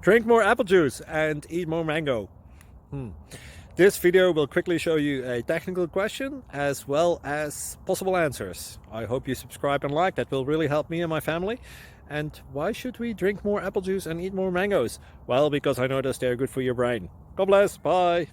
Drink more apple juice and eat more mango. This video will quickly show you a technical question as well as possible answers. I hope you subscribe and like, that will really help me and my family. And why should we drink more apple juice and eat more mangoes? Well, because I noticed they're good for your brain. God bless, bye!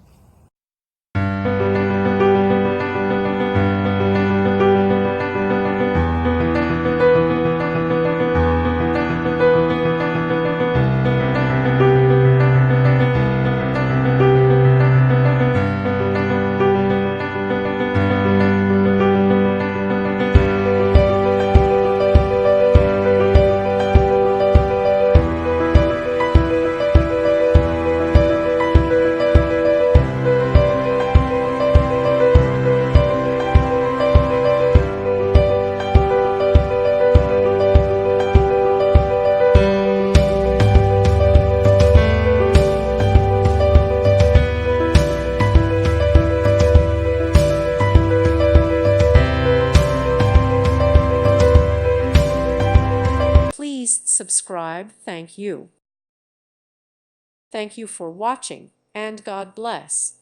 Please subscribe. Thank you. Thank you for watching, and God bless.